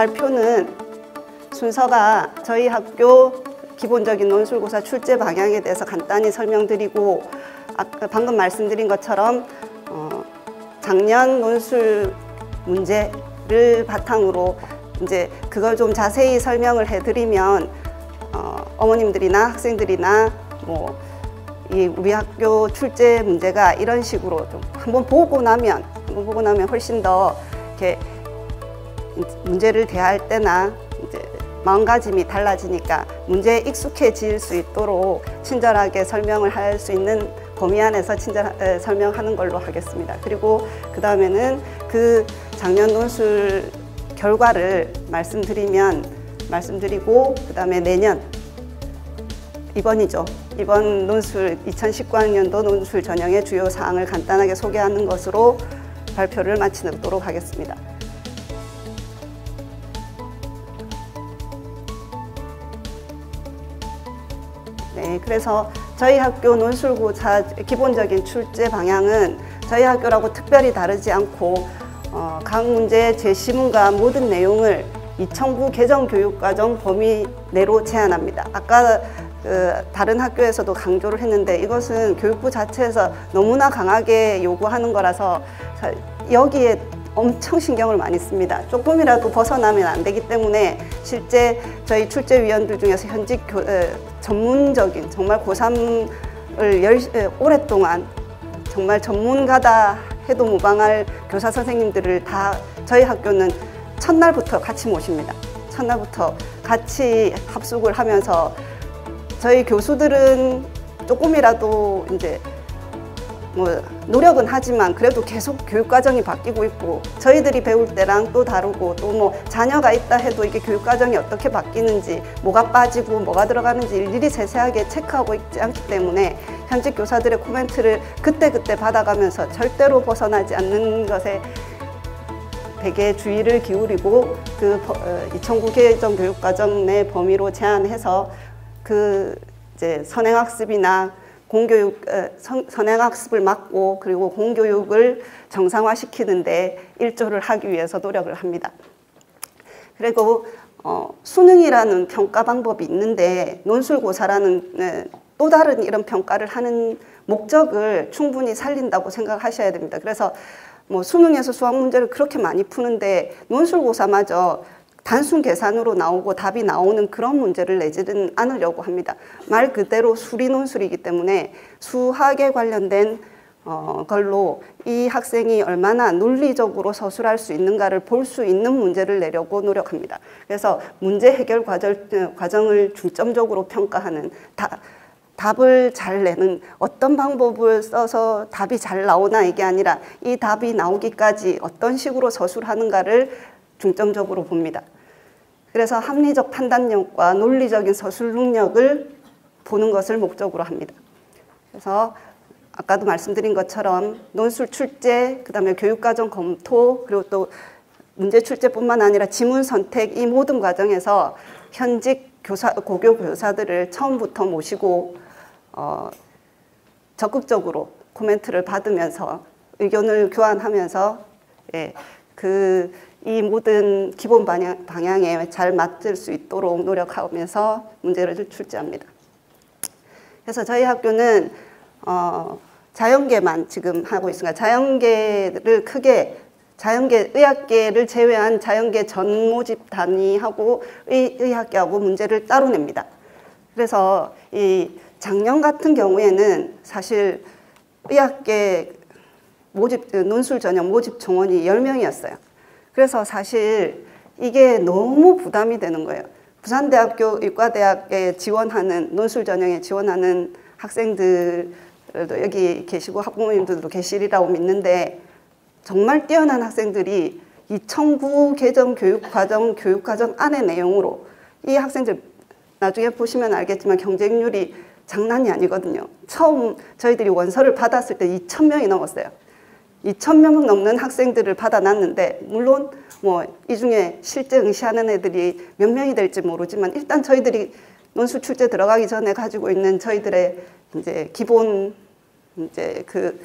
발표는 순서가 저희 학교 기본적인 논술고사 출제 방향에 대해서 간단히 설명드리고, 방금 말씀드린 것처럼 작년 논술 문제를 바탕으로 이제 그걸 좀 자세히 설명을 해드리면 어머님들이나 학생들이나 뭐 이 우리 학교 출제 문제가 이런 식으로 좀 한번 보고 나면 훨씬 더 이렇게 문제를 대할 때나 이제 마음가짐이 달라지니까 문제에 익숙해질 수 있도록 친절하게 설명을 할 수 있는 범위 안에서 설명하는 걸로 하겠습니다. 그리고 그 다음에는 그 작년 논술 결과를 말씀드리고 그 다음에 내년 이번 논술 2019학년도 논술 전형의 주요 사항을 간단하게 소개하는 것으로 발표를 마치도록 하겠습니다. 네, 그래서 저희 학교 논술고사 기본적인 출제 방향은 저희 학교라고 특별히 다르지 않고 각 문제의 제시문과 모든 내용을 2009 개정교육과정 범위 내로 제한합니다. 아까 다른 학교에서도 강조를 했는데 이것은 교육부 자체에서 너무나 강하게 요구하는 거라서 여기에 엄청 신경을 많이 씁니다. 조금이라도 벗어나면 안 되기 때문에 실제 저희 출제위원들 중에서 현직 전문적인 정말 고3을 오랫동안 정말 전문가다 해도 무방할 교사 선생님들을 다 저희 학교는 첫날부터 같이 모십니다. 첫날부터 같이 합숙을 하면서 저희 교수들은 조금이라도 이제 뭐 노력은 하지만 그래도 계속 교육 과정이 바뀌고 있고 저희들이 배울 때랑 또 다르고 또 뭐 자녀가 있다 해도 이게 교육 과정이 어떻게 바뀌는지 뭐가 빠지고 뭐가 들어가는지 일일이 세세하게 체크하고 있지 않기 때문에 현직 교사들의 코멘트를 그때그때 받아가면서 절대로 벗어나지 않는 것에 되게 주의를 기울이고 그 2009 개정 교육과정 내 범위로 제한해서 그 이제 선행학습이나 공교육, 선행학습을 막고 그리고 공교육을 정상화시키는데 일조를 하기 위해서 노력을 합니다. 그리고 수능이라는 평가 방법이 있는데 논술고사라는 또 다른 이런 평가를 하는 목적을 충분히 살린다고 생각하셔야 됩니다. 그래서 뭐 수능에서 수학 문제를 그렇게 많이 푸는데 논술고사마저 단순 계산으로 나오고 답이 나오는 그런 문제를 내지는 않으려고 합니다. 말 그대로 수리 논술이기 때문에 수학에 관련된 걸로 이 학생이 얼마나 논리적으로 서술할 수 있는가를 볼 수 있는 문제를 내려고 노력합니다. 그래서 문제 해결 과정을 중점적으로 평가하는 답을 잘 내는 어떤 방법을 써서 답이 잘 나오나 이게 아니라 이 답이 나오기까지 어떤 식으로 서술하는가를 중점적으로 봅니다. 그래서 합리적 판단력과 논리적인 서술 능력을 보는 것을 목적으로 합니다. 그래서 아까도 말씀드린 것처럼 논술 출제, 그 다음에 교육과정 검토, 그리고 또 문제 출제뿐만 아니라 지문 선택 이 모든 과정에서 현직 고교 교사들을 처음부터 모시고 적극적으로 코멘트를 받으면서 의견을 교환하면서 이 모든 기본 방향에 잘 맞을 수 있도록 노력하면서 문제를 출제합니다. 그래서 저희 학교는 자연계만 지금 하고 있습니다. 자연계를 크게 자연계, 의학계를 제외한 자연계 전 모집 단위하고 의학계하고 문제를 따로 냅니다. 그래서 이 작년 같은 경우에는 사실 의학계 모집 논술 전형 모집 정원이 10명이었어요. 그래서 사실 이게 너무 부담이 되는 거예요. 부산대학교 의과대학에 지원하는 논술 전형에 지원하는 학생들도 여기 계시고 학부모님들도 계시리라고 믿는데 정말 뛰어난 학생들이 2009 개정 교육과정 안의 내용으로 이 학생들 나중에 보시면 알겠지만 경쟁률이 장난이 아니거든요. 처음 저희들이 원서를 받았을 때 2,000명이 넘었어요. 2,000명 넘는 학생들을 받아놨는데 물론 뭐 이 중에 실제 응시하는 애들이 몇 명이 될지 모르지만 일단 저희들이 논술 출제 들어가기 전에 가지고 있는 저희들의 이제 기본 이제 그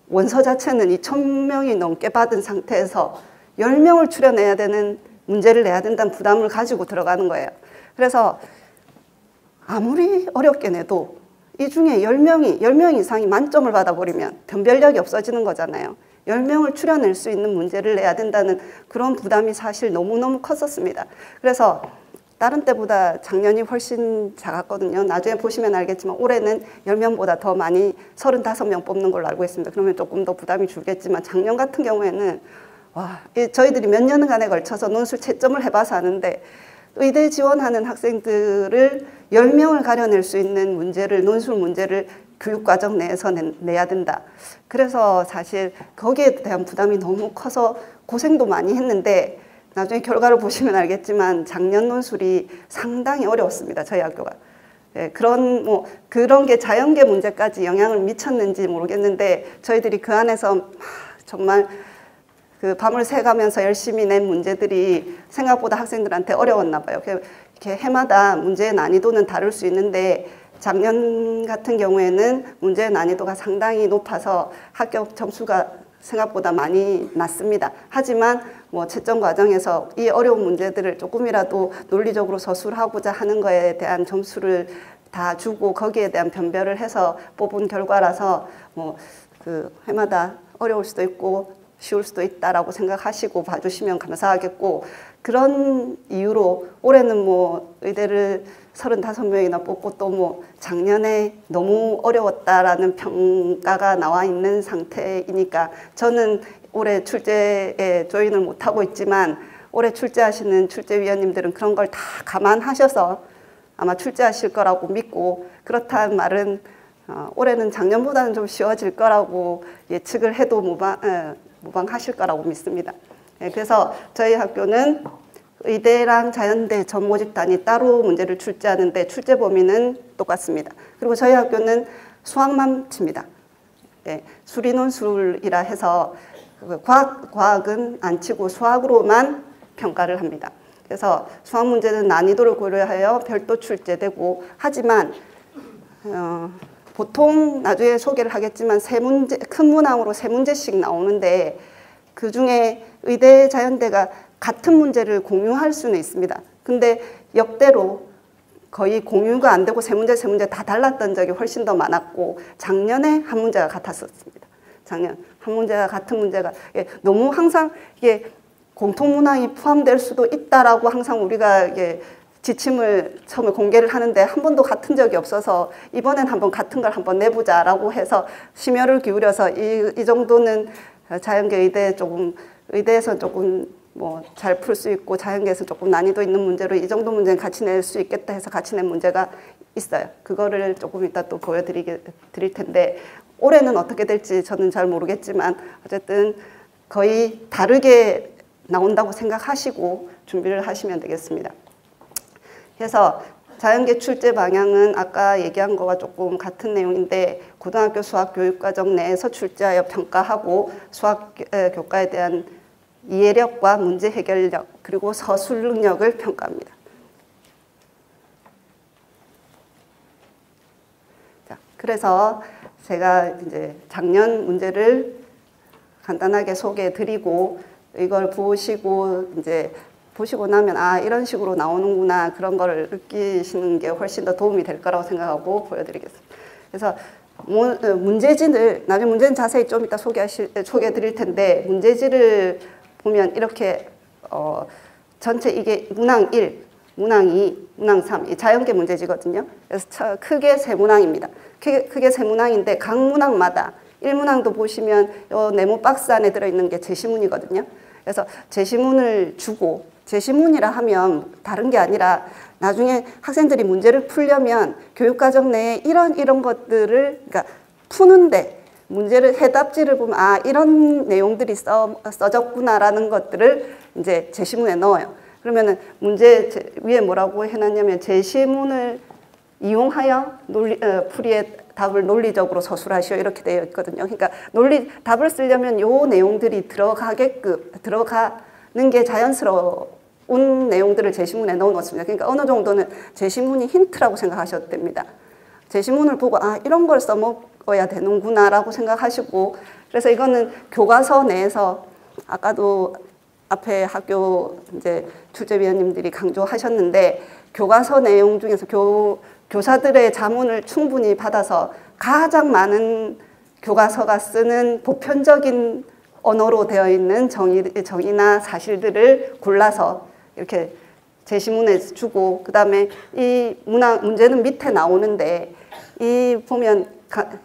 원서 자체는 2,000명이 넘게 받은 상태에서 10명을 추려내야 되는 문제를 내야 된다는 부담을 가지고 들어가는 거예요. 그래서 아무리 어렵게 내도 이 중에 10명 이상이 만점을 받아버리면 변별력이 없어지는 거잖아요. 10명을 추려낼 수 있는 문제를 내야 된다는 그런 부담이 사실 너무너무 컸었습니다. 그래서 다른 때보다 작년이 훨씬 작았거든요. 나중에 보시면 알겠지만 올해는 10명보다 더 많이 35명 뽑는 걸로 알고 있습니다. 그러면 조금 더 부담이 줄겠지만 작년 같은 경우에는 와, 저희들이 몇 년간에 걸쳐서 논술 채점을 해봐서 아는데 의대 지원하는 학생들을 10명을 가려낼 수 있는 문제를, 논술 문제를 교육과정 내에서 내야 된다. 그래서 사실 거기에 대한 부담이 너무 커서 고생도 많이 했는데 나중에 결과를 보시면 알겠지만 작년 논술이 상당히 어려웠습니다. 저희 학교가. 예, 그런 게 자연계 문제까지 영향을 미쳤는지 모르겠는데 저희들이 그 안에서 정말 그 밤을 새가면서 열심히 낸 문제들이 생각보다 학생들한테 어려웠나 봐요. 이렇게 해마다 문제의 난이도는 다를 수 있는데 작년 같은 경우에는 문제의 난이도가 상당히 높아서 합격 점수가 생각보다 많이 낮습니다. 하지만 채점 과정에서 이 어려운 문제들을 조금이라도 논리적으로 서술하고자 하는 거에 대한 점수를 다 주고 거기에 대한 변별을 해서 뽑은 결과라서 그 해마다 어려울 수도 있고 쉬울 수도 있다라고 생각하시고 봐주시면 감사하겠고, 그런 이유로 올해는 의대를 35명이나 뽑고 또 작년에 너무 어려웠다라는 평가가 나와 있는 상태이니까 저는 올해 출제에 조인을 못하고 있지만 올해 출제하시는 출제위원님들은 그런 걸 다 감안하셔서 아마 출제하실 거라고 믿고, 그렇다는 말은 올해는 작년보다는 좀 쉬워질 거라고 예측을 해도 무방하실 거라고 믿습니다. 그래서 저희 학교는 의대랑 자연대 전모집단이 따로 문제를 출제하는데 출제 범위는 똑같습니다. 그리고 저희 학교는 수학만 칩니다. 수리논술이라 해서 과학은 안 치고 수학으로만 평가를 합니다. 그래서 수학 문제는 난이도를 고려하여 별도 출제되고, 하지만 보통 나중에 소개를 하겠지만 큰 문항으로 3문제씩 나오는데 그중에 의대, 자연대가 같은 문제를 공유할 수는 있습니다. 근데 역대로 거의 공유가 안 되고 3문제 다 달랐던 적이 훨씬 더 많았고, 작년에 한 문제가 같았었습니다. 작년 한 문제가 같은 문제가 너무 항상 이게 공통문항이 포함될 수도 있다라고 항상 우리가 지침을 처음에 공개를 하는데 한 번도 같은 적이 없어서 이번엔 한번 같은 걸 한번 내보자라고 해서 심혈을 기울여서 이 정도는 자연계 의대에서 조금 잘 풀 수 있고 자연계에서 조금 난이도 있는 문제로 이 정도 문제는 같이 낼 수 있겠다 해서 같이 낸 문제가 있어요. 그거를 조금 이따 또 보여드릴 텐데 올해는 어떻게 될지 저는 잘 모르겠지만 어쨌든 거의 다르게 나온다고 생각하시고 준비를 하시면 되겠습니다. 그래서 자연계 출제 방향은 아까 얘기한 거와 조금 같은 내용인데 고등학교 수학 교육과정 내에서 출제하여 평가하고 수학 교과에 대한 이해력과 문제 해결력 그리고 서술 능력을 평가합니다. 자, 그래서 제가 이제 작년 문제를 간단하게 소개해 드리고 이걸 보시고 나면 이런 식으로 나오는구나 그런 걸 느끼시는 게 훨씬 더 도움이 될 거라고 생각하고 보여드리겠습니다. 그래서 문제지를 나중에 문제는 자세히 좀 이따 소개해 드릴 텐데 문제지를 보면 이렇게 전체 이게 문항 1, 문항 2, 문항 3 이 자연계 문제지거든요. 그래서 크게 세 문항입니다. 크게 세 문항인데 각 문항마다 1문항도 보시면 이 네모 박스 안에 들어있는 게 제시문이거든요. 그래서 제시문을 주고 제시문이라 하면 다른 게 아니라 나중에 학생들이 문제를 풀려면 교육과정 내에 이런 것들을 그러니까 푸는데 문제를 해답지를 보면 이런 내용들이 써졌구나라는 것들을 이제 제시문에 넣어요. 그러면은 문제 위에 뭐라고 해놨냐면 제시문을 이용하여 풀이의 답을 논리적으로 서술하시오 이렇게 되어 있거든요. 그러니까 답을 쓰려면 요 내용들이 들어가는 게 자연스러운 내용들을 제시문에 넣어 놓습니다. 그러니까 어느 정도는 제시문이 힌트라고 생각하셔도 됩니다. 제시문을 보고 이런 걸 써먹어야 되는구나 라고 생각하시고, 그래서 이거는 교과서 내에서 아까도 앞에 학교 이제 출제위원님들이 강조하셨는데 교과서 내용 중에서 교사들의 자문을 충분히 받아서 가장 많은 교과서가 쓰는 보편적인 언어로 되어 있는 정의나 사실들을 골라서 이렇게 제시문에 주고, 그 다음에 이 문제는 밑에 나오는데 이 보면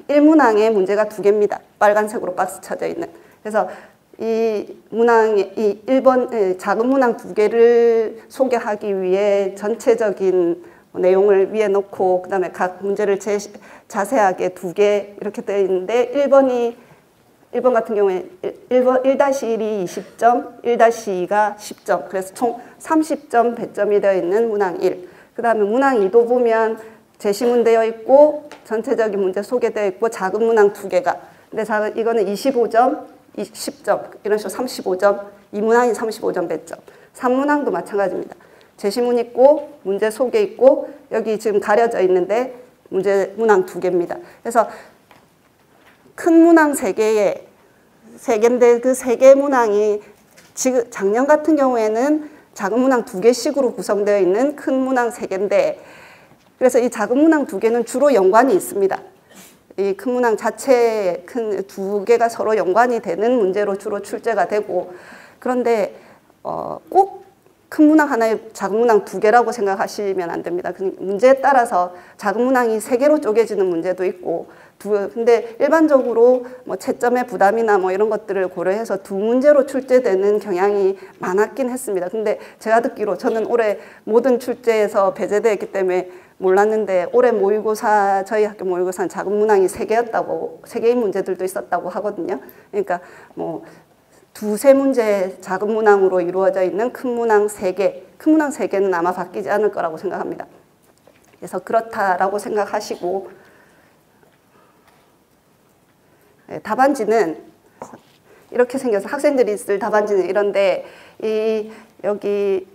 1문항에 문제가 2개입니다. 빨간색으로 박스 쳐져 있는. 그래서 이 문항의 1번 작은 문항 2개를 소개하기 위해 전체적인 내용을 위에 놓고 그 다음에 각 문제를 자세하게 2개 이렇게 되어 있는데 1번 같은 경우에 1-1이 20점, 1-2가 10점. 그래서 총 30점 배점이 되어 있는 문항 1. 그 다음에 문항 2도 보면 제시문 되어 있고 전체적인 문제 소개되어 있고 작은 문항 2개가. 근데 이거는 25점, 10점 이런 식으로 35점. 이 문항이 35점 배점. 3문항도 마찬가지입니다. 제시문 있고 문제 소개 있고 여기 지금 가려져 있는데 문항 2개입니다. 그래서 큰 문항 3개인데 그 3개 문항이 지금 작년 같은 경우에는 작은 문항 2개씩으로 구성되어 있는 큰 문항 3개인데 그래서 이 작은 문항 2개는 주로 연관이 있습니다. 이 큰 문항 자체에 큰 2개가 서로 연관이 되는 문제로 주로 출제가 되고 그런데 꼭 큰 문항 하나에 작은 문항 2개라고 생각하시면 안 됩니다. 문제에 따라서 작은 문항이 3개로 쪼개지는 문제도 있고 근데 일반적으로 뭐 채점의 부담이나 뭐 이런 것들을 고려해서 2문제로 출제되는 경향이 많았긴 했습니다. 근데 제가 듣기로 저는 올해 모든 출제에서 배제되었기 때문에 몰랐는데 올해 모의고사 저희 학교 모의고사는 작은 문항이 3개였다고 3개의 문제들도 있었다고 하거든요. 그러니까 뭐 2-3문제 작은 문항으로 이루어져 있는 큰 문항 3개, 큰 문항 3개는 아마 바뀌지 않을 거라고 생각합니다. 그래서 그렇다라고 생각하시고 답안지는 이렇게 생겨서 학생들이 쓸 답안지는 이런데 여기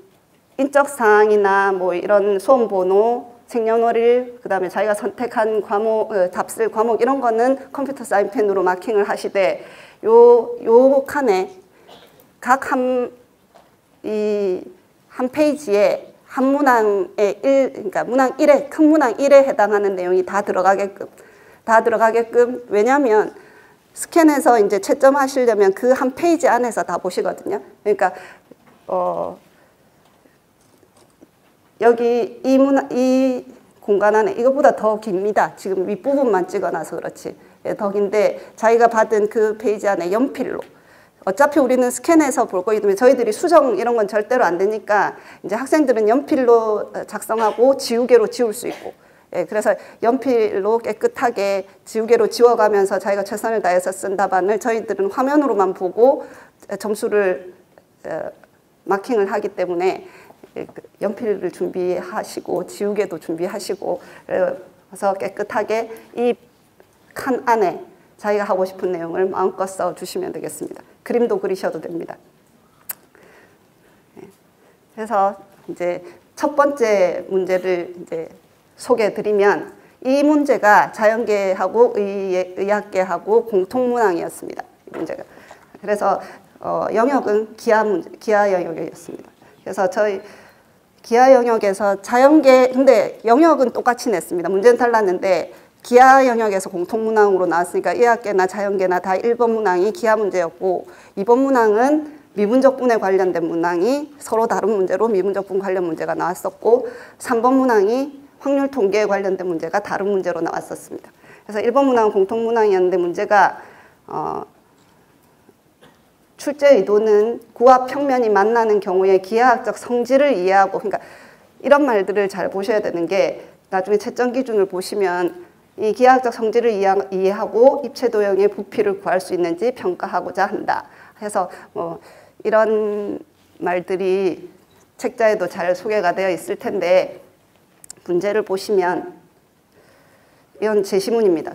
인적사항이나 뭐 이런 수험번호, 생년월일, 그 다음에 자기가 선택한 과목, 답쓸 과목 이런 거는 컴퓨터 사인펜으로 마킹을 하시되 요 칸에 각 한 페이지에 한 문항에 그러니까 문항 1에 큰 문항 1에 해당하는 내용이 다 들어가게끔 왜냐하면 스캔해서 이제 채점하시려면 그 한 페이지 안에서 다 보시거든요. 그러니까 여기 이 공간 안에 이거보다 더 깁니다. 지금 윗부분만 찍어놔서 그렇지. 더 긴데 자기가 받은 그 페이지 안에 연필로 어차피 우리는 스캔해서 볼 거기 때문에 저희들이 수정 이런 건 절대로 안 되니까 이제 학생들은 연필로 작성하고 지우개로 지울 수 있고 그래서 연필로 깨끗하게 지우개로 지워가면서 자기가 최선을 다해서 쓴 답안을 저희들은 화면으로만 보고 점수를 마킹을 하기 때문에 연필을 준비하시고 지우개도 준비하시고 그래서 깨끗하게 이 칸 안에 자기가 하고 싶은 내용을 마음껏 써주시면 되겠습니다. 그림도 그리셔도 됩니다. 그래서 이제 첫 번째 문제를 이제 소개해드리면 이 문제가 자연계하고 의학계하고 공통문항이었습니다. 이 문제가. 그래서 영역은 기하 영역이었습니다. 그래서 저희 기하 영역에서 자연계 근데 영역은 똑같이 냈습니다. 문제는 달랐는데 기하 영역에서 공통문항으로 나왔으니까 의학계나 자연계나 다 1번 문항이 기하 문제였고 2번 문항은 미분적분에 관련된 문항이 서로 다른 문제로 미분적분 관련 문제가 나왔었고 3번 문항이 확률 통계에 관련된 문제가 다른 문제로 나왔었습니다. 그래서 1번 문항은 공통문항이었는데 문제가 출제 의도는 구와 평면이 만나는 경우에 기하학적 성질을 이해하고 그러니까 이런 말들을 잘 보셔야 되는 게 나중에 채점 기준을 보시면 이 기하학적 성질을 이해하고 입체 도형의 부피를 구할 수 있는지 평가하고자 한다. 해서 뭐 이런 말들이 책자에도 잘 소개가 되어 있을 텐데 문제를 보시면 이건 제시문입니다.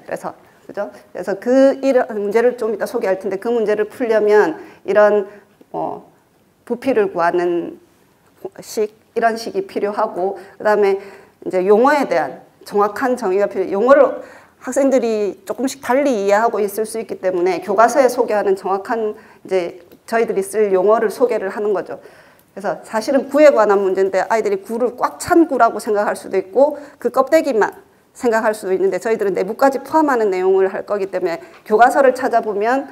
그죠? 그래서 이런 문제를 좀 이따 소개할 텐데 그 문제를 풀려면 이런 부피를 구하는 이런 식이 필요하고 그다음에 이제 용어에 대한 정확한 정의가 용어를 학생들이 조금씩 달리 이해하고 있을 수 있기 때문에 교과서에 소개하는 정확한 이제 저희들이 쓸 용어를 소개를 하는 거죠. 그래서 사실은 구에 관한 문제인데 아이들이 구를 꽉 찬 구라고 생각할 수도 있고 그 껍데기만 생각할 수도 있는데 저희들은 내부까지 포함하는 내용을 할 거기 때문에 교과서를 찾아보면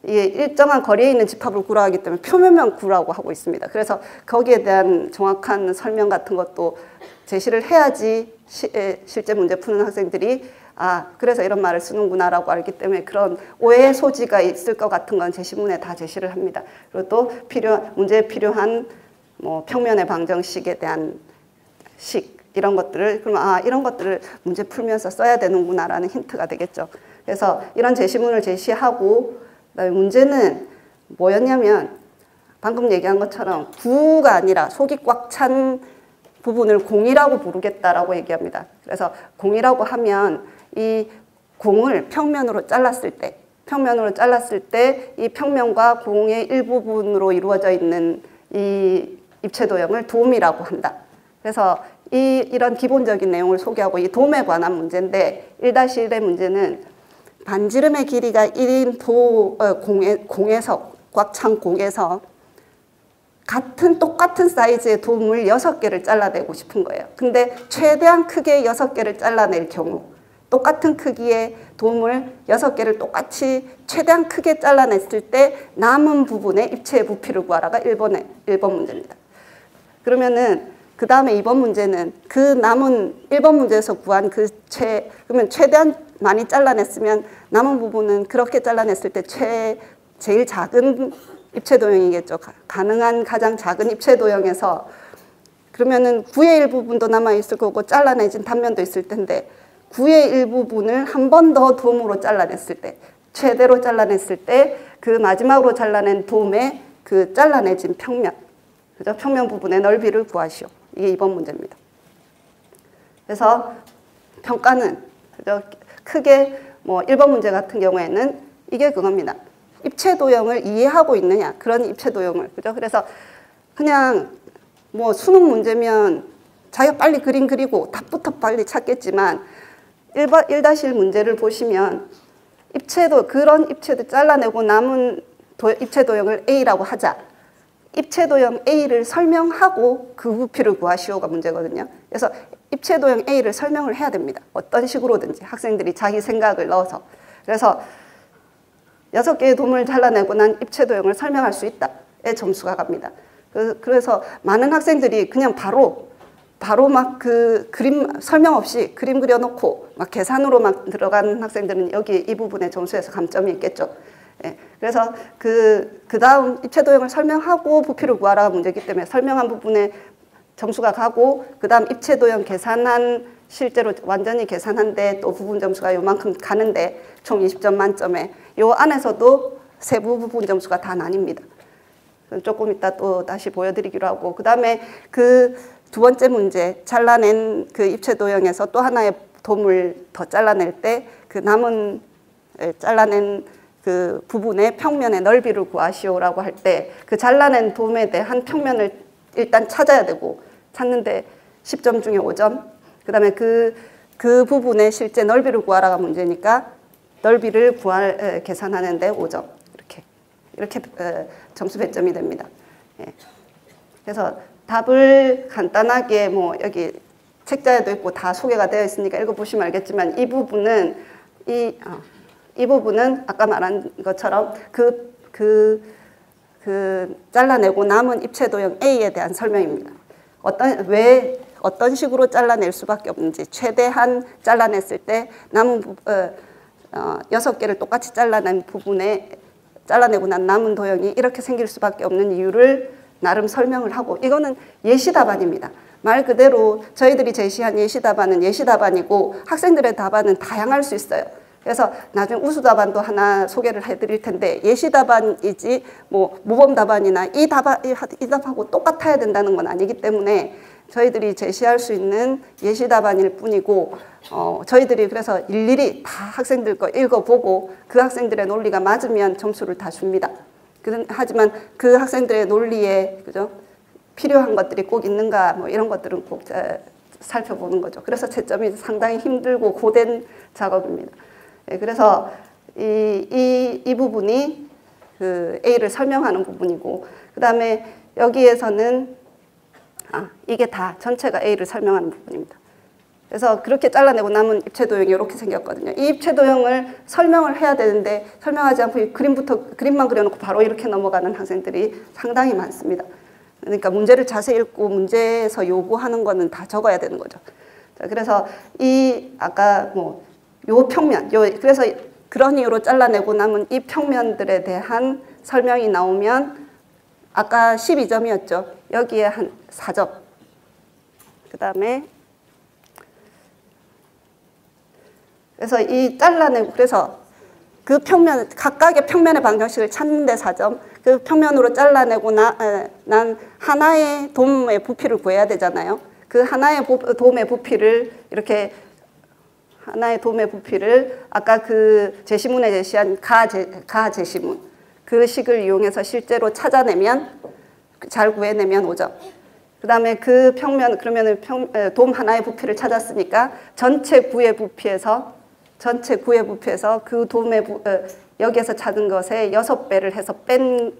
이게 일정한 거리에 있는 집합을 구라하기 때문에 표면만 구라고 하고 있습니다. 그래서 거기에 대한 정확한 설명 같은 것도 제시를 해야지 실제 문제 푸는 학생들이 아 그래서 이런 말을 쓰는구나라고 알기 때문에 그런 오해의 소지가 있을 것 같은 건 제시문에 다 제시를 합니다. 그리고 또 문제에 필요한 뭐 평면의 방정식에 대한 식 이런 것들을 그러면 아 이런 것들을 문제 풀면서 써야 되는구나라는 힌트가 되겠죠. 그래서 이런 제시문을 제시하고 그다음에 문제는 뭐였냐면 방금 얘기한 것처럼 구가 아니라 속이 꽉 찬 부분을 공이라고 부르겠다라고 얘기합니다. 그래서 공이라고 하면 이 공을 평면으로 잘랐을 때 이 평면과 공의 일부분으로 이루어져 있는 이 입체 도형을 돔이라고 한다. 그래서 이런 기본적인 내용을 소개하고 이 돔에 관한 문제인데 1-1의 문제는 반지름의 길이가 1인 공에서 꽉 찬 공에서 똑같은 사이즈의 돔을 6개를 잘라내고 싶은 거예요. 근데 최대한 크게 6개를 잘라낼 경우 똑같은 크기의 돔을 6개를 똑같이 최대한 크게 잘라냈을 때 남은 부분의 입체의 부피를 구하라가 1번 문제입니다. 그러면은 그 다음에 2번 문제는 그 남은 1번 문제에서 구한 그러면 최대한 많이 잘라냈으면 남은 부분은 그렇게 잘라냈을 때 제일 작은 입체 도형이겠죠. 가능한 가장 작은 입체 도형에서 그러면은 9의 일부분도 남아있을 거고 잘라내진 단면도 있을 텐데 9의 일부분을 한 번 더 돔으로 잘라냈을 때 최대로 잘라냈을 때 그 마지막으로 잘라낸 돔의 그 잘라내진 평면 그죠? 평면 부분의 넓이를 구하시오. 이게 2번 문제입니다. 그래서 평가는 그죠? 크게 뭐 1번 문제 같은 경우에는 이게 그겁니다. 입체 도형을 이해하고 있느냐 그런 입체 도형을 그죠? 그래서 그냥 뭐 수능 문제면 자기가 빨리 그림 그리고 답부터 빨리 찾겠지만 1-1 문제를 보시면 그런 입체도 잘라내고 남은 입체 도형을 A라고 하자. 입체 도형 A를 설명하고 그 부피를 구하시오가 문제거든요. 그래서 입체 도형 A를 설명을 해야 됩니다. 어떤 식으로든지 학생들이 자기 생각을 넣어서. 그래서 6개의 돔을 잘라내고 난 입체 도형을 설명할 수 있다의 점수가 갑니다. 그래서 많은 학생들이 그냥 바로 막 그 그림 설명 없이 그림 그려놓고 막 계산으로 막 들어가는 학생들은 여기 이 부분의 점수에서 감점이 있겠죠. 예, 그래서 그 다음 입체 도형을 설명하고 부피를 구하라가 문제이기 때문에 설명한 부분에 점수가 가고 그 다음 입체 도형 계산한 실제로 완전히 계산한데 또 부분 점수가 요만큼 가는데 총 20점 만점에 요 안에서도 세부 부분 점수가 다 나뉩니다. 조금 이따 또 다시 보여드리기로 하고 그 다음에 그 두 번째 문제 잘라낸 그 입체 도형에서 또 하나의 돔을 더 잘라낼 때 그 남은 잘라낸 그 부분의 평면의 넓이를 구하시오라고 할 때 그 잘라낸 돔에 대한 평면을 일단 찾아야 되고 찾는데 10점 중에 5점 그 다음에 그 부분의 실제 넓이를 구하라가 문제니까 넓이를 계산하는데 5점 이렇게 점수 배점이 됩니다. 예. 그래서 답을 간단하게 뭐 여기 책자에도 있고 다 소개가 되어 있으니까 읽어보시면 알겠지만 이 부분은 아까 말한 것처럼 그 잘라내고 남은 입체 도형 A에 대한 설명입니다. 어떤 식으로 잘라낼 수밖에 없는지 최대한 잘라냈을 때 남은 6개를 똑같이 잘라내고 난 남은 도형이 이렇게 생길 수밖에 없는 이유를 나름 설명을 하고 이거는 예시 답안입니다. 말 그대로 저희들이 제시한 예시 답안은 예시 답안이고 학생들의 답안은 다양할 수 있어요. 그래서 나중에 우수 답안도 하나 소개를 해드릴 텐데 예시 답안이지 뭐 모범 답안이나 이 답하고 똑같아야 된다는 건 아니기 때문에 저희들이 제시할 수 있는 예시 답안일 뿐이고 저희들이 그래서 일일이 다 학생들 거 읽어보고 그 학생들의 논리가 맞으면 점수를 다 줍니다. 하지만 그 학생들의 논리에 그죠? 필요한 것들이 꼭 있는가 뭐 이런 것들은 꼭 살펴보는 거죠. 그래서 채점이 상당히 힘들고 고된 작업입니다. 예, 그래서 이 부분이 그 A를 설명하는 부분이고, 그 다음에 여기에서는 이게 다 전체가 A를 설명하는 부분입니다. 그래서 그렇게 잘라내고 남은 입체 도형이 이렇게 생겼거든요. 이 입체 도형을 설명을 해야 되는데 설명하지 않고 이 그림만 그려놓고 바로 이렇게 넘어가는 학생들이 상당히 많습니다. 그러니까 문제를 자세히 읽고 문제에서 요구하는 거는 다 적어야 되는 거죠. 자, 그래서 이 아까 뭐 요 평면, 그래서 그런 이유로 잘라내고 남은 이 평면들에 대한 설명이 나오면 아까 12점이었죠. 여기에 한 4점. 그 다음에 그래서 이 잘라내고, 그래서 그 평면, 각각의 평면의 방정식을 찾는데 4점, 그 평면으로 잘라내고 난 하나의 돔의 부피를 구해야 되잖아요. 그 하나의 돔의 부피를 이렇게, 하나의 돔의 부피를 아까 그 제시문에 제시한 가 제시문, 그 식을 이용해서 실제로 찾아내면, 잘 구해내면 5점. 그 다음에 그 평면, 그러면은 돔 하나의 부피를 찾았으니까 전체 구의 부피에서 그 돔의 여기에서 찾은 것에 6배를 해서 뺀